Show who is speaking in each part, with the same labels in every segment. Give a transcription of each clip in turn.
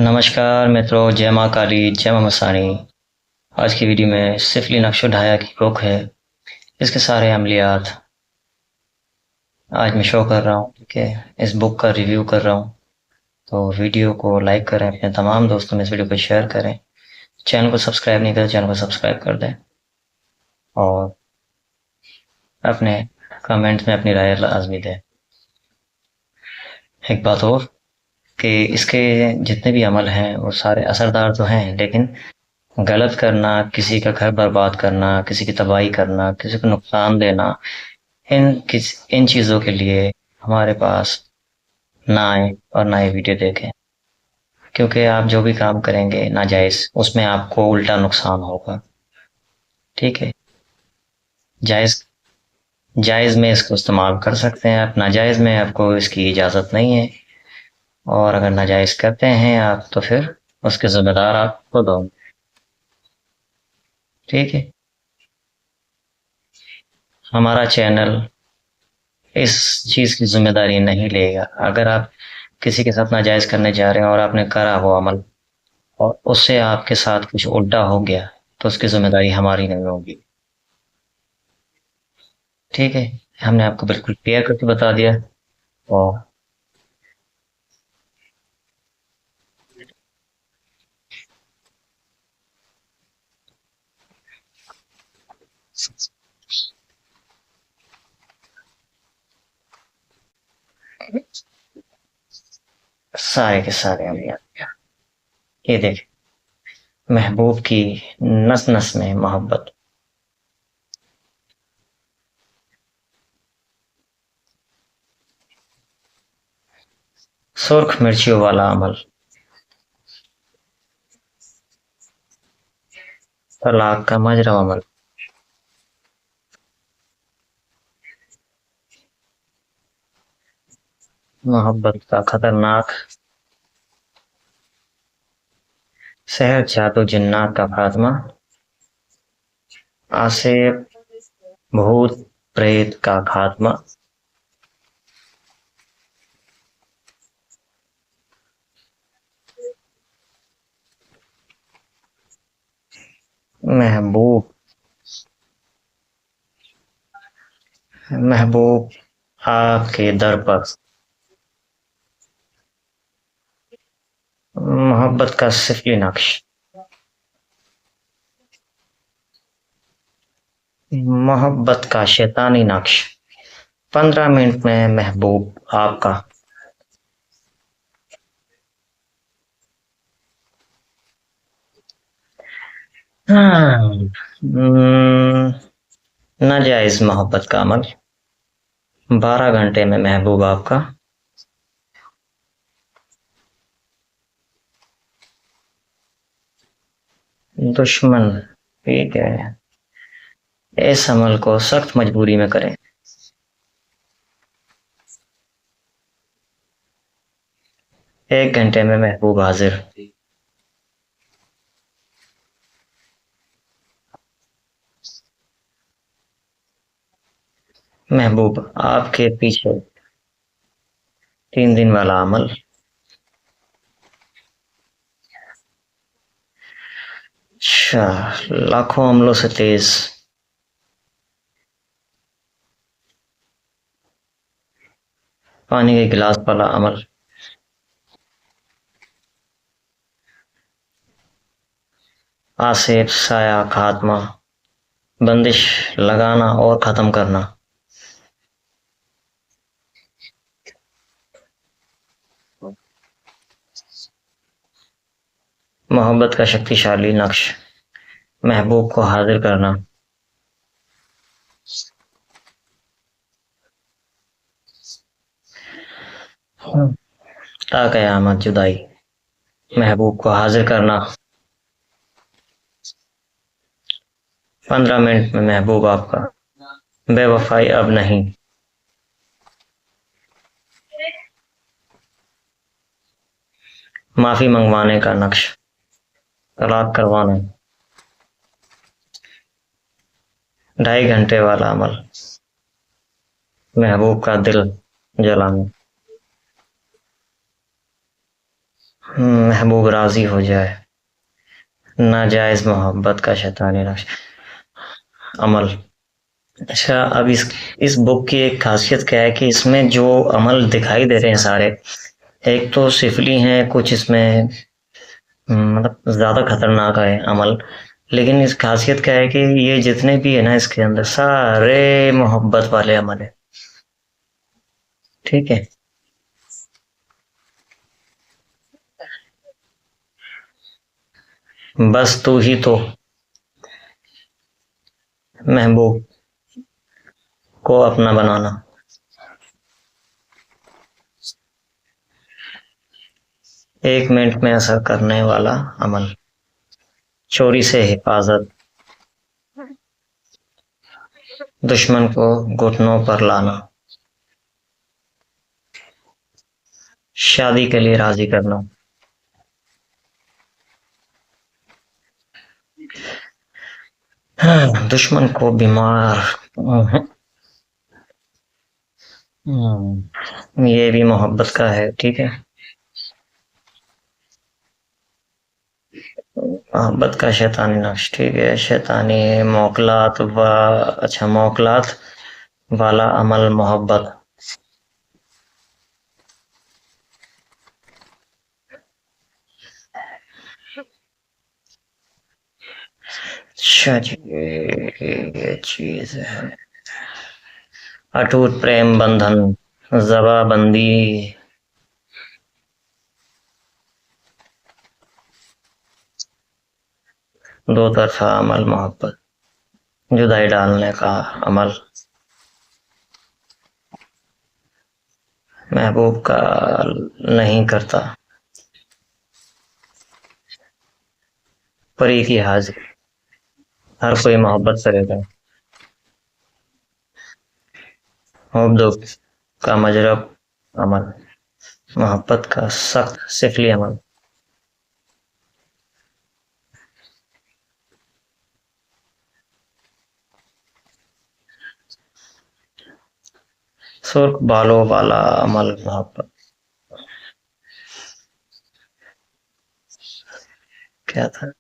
Speaker 1: नमस्कार मित्रों, जय माँ काली, जय माँ मसाणी। आज की वीडियो में सिफली नक्शो ढाया की बुक है, इसके सारे अमलियात आज मैं शो कर रहा हूँ। ठीक है, इस बुक का रिव्यू कर रहा हूँ। तो वीडियो को लाइक करें, अपने तमाम दोस्तों में इस वीडियो को शेयर करें। चैनल को सब्सक्राइब नहीं करें, चैनल को सब्सक्राइब कर दें और अपने कमेंट में अपनी राय लाजमी दें। एक बात और कि इसके जितने भी अमल हैं वो सारे असरदार तो हैं, लेकिन गलत करना, किसी का घर बर्बाद करना, किसी की तबाही करना, किसी को नुकसान देना, इन चीज़ों के लिए हमारे पास ना आए और ना ये वीडियो देखें। क्योंकि आप जो भी काम करेंगे नाजायज़, उसमें आपको उल्टा नुकसान होगा। ठीक है, जायज़ जायज़ में इसको इस्तेमाल कर सकते हैं आप, नाजायज़ में आपको इसकी इजाज़त नहीं है। और अगर नाजायज़ करते हैं आप तो फिर उसके ज़िम्मेदार आप खुद होंगे। ठीक है, हमारा चैनल इस चीज़ की ज़िम्मेदारी नहीं लेगा। अगर आप किसी के साथ नाजायज़ करने जा रहे हैं और आपने करा वो अमल और उससे आपके साथ कुछ उल्टा हो गया, तो उसकी ज़िम्मेदारी हमारी नहीं होगी। ठीक है, हमने आपको बिल्कुल क्लियर करके बता दिया। और सारे के सारे हम ये देखें, महबूब की नस नस में मोहब्बत। सुर्ख मिर्चियों वाला अमल, तलाक का मजरम अमल, मोहब्बत का खतरनाक शहर, जादू जिन्नात का खात्मा, आसिफ भूत प्रेत का खात्मा, महबूब महबूब आपके दर पर, मोहब्बत का सिफली नक्श, मोहब्बत का शैतानी नक्श। 15 मिनट में महबूब आपका। हाँ, नाजायज मोहब्बत का अमल। 12 घंटे में महबूब आपका। दुश्मन, ठीक है, इस अमल को सख्त मजबूरी में करें। 1 घंटे में महबूब हाजिर। महबूब आपके पीछे। 3 दिन वाला अमल। अच्छा, लाखों अमलों से तेज। पानी के गिलास वाला अमल। आसिफ साया खात्मा, बंदिश लगाना और खत्म करना। मोहब्बत का शक्तिशाली नक्श, महबूब को हाजिर करना। ता कयामत जुदाई, महबूब को हाजिर करना। 15 मिनट में महबूब आपका। बेवफाई अब नहीं। माफी मंगवाने का नक्श, तलाक करवाना। 2.5 घंटे वाला अमल, महबूब का दिल जलाना। महबूब राजी हो जाए। नाजायज मोहब्बत का शैतानी नक्श अमल। अच्छा, अब इस बुक की एक खासियत क्या है कि इसमें जो अमल दिखाई दे रहे हैं सारे, एक तो सिफली हैं कुछ इसमें, मतलब ज्यादा खतरनाक है अमल। लेकिन इस खासियत क्या है कि ये जितने भी है ना इसके अंदर सारे मोहब्बत वाले अमल है। ठीक है। बस तू ही तो महबूब को अपना बनाना। 1 मिनट में असर करने वाला अमल। चोरी से हिफाजत। दुश्मन को घुटनों पर लाना। शादी के लिए राजी करना। हाँ, दुश्मन को बीमार। ये भी मोहब्बत का है, ठीक है। मोहब्बत का शैतानी नक्श, ठीक है। शैतानी मौकलात व अच्छा, मौकलात वाला अमल मोहब्बत। अच्छा जी, ये चीज है। अटूट प्रेम बंधन। जवाबंदी। दो तरफा अमल मोहब्बत। जुदाई डालने का अमल। महबूब का नहीं करता। परी की हाजिरी। हर कोई मोहब्बत करेगा। मोहब्बत का मजरब अमल। मोहब्बत का सख्त सिफली अमल। सुर्ख बालों वाला अमल मोहब्बत। क्या था?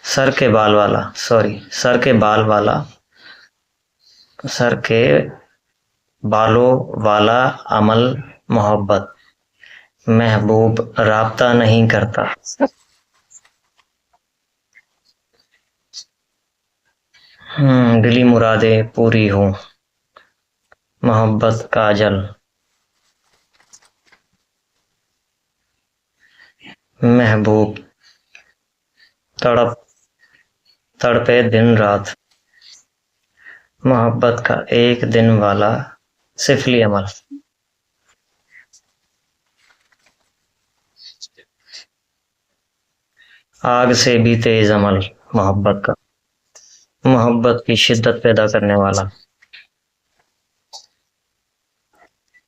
Speaker 1: सर के बाल वाला, सॉरी, सर के बाल वाला। सर के बालों वाला अमल मोहब्बत। महबूब राब्ता नहीं करता। दिली मुरादें पूरी हो। मोहब्बत काजल। महबूब तड़प तड़पे दिन रात। मोहब्बत का एक दिन वाला सिफली अमल। आग से भी तेज अमल मोहब्बत का। मोहब्बत की शिद्दत पैदा करने वाला।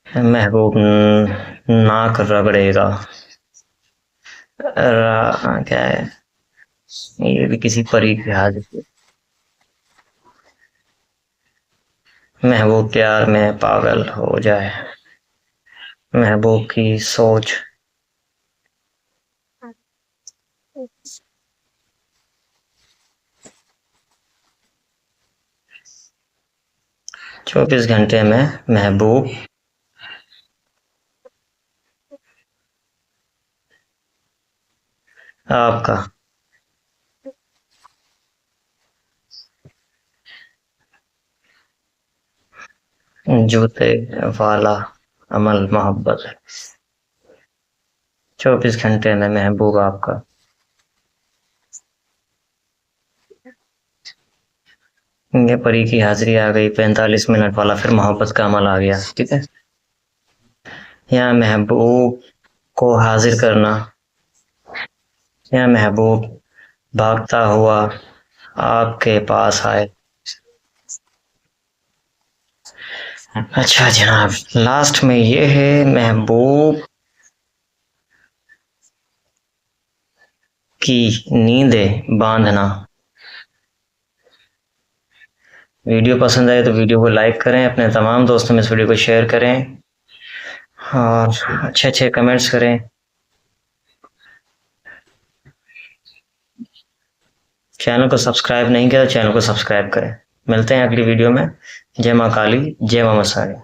Speaker 1: महबूब नाक रगड़ेगा। क्या है? ये भी किसी परी की हाजिर। महबूब प्यार में पागल हो जाए। महबूब की सोच। 24 घंटे में महबूब आपका। जूते वाला अमल मोहब्बत है। 24 घंटे में महबूब आपका। ये परी की हाजिरी आ गई, 45 मिनट वाला फिर मोहब्बत का अमल आ गया, ठीक है। यहाँ महबूब को हाजिर करना। यहाँ महबूब भागता हुआ आपके पास आए। अच्छा जनाब, लास्ट में ये है महबूब की नींदें बांधना। वीडियो पसंद आए तो वीडियो को लाइक करें, अपने तमाम दोस्तों में इस वीडियो को शेयर करें और अच्छे अच्छे कमेंट्स करें। चैनल को सब्सक्राइब नहीं किया तो चैनल को सब्सक्राइब करें। मिलते हैं अगली वीडियो में। जय माँ काली, जय माँ मसाणी।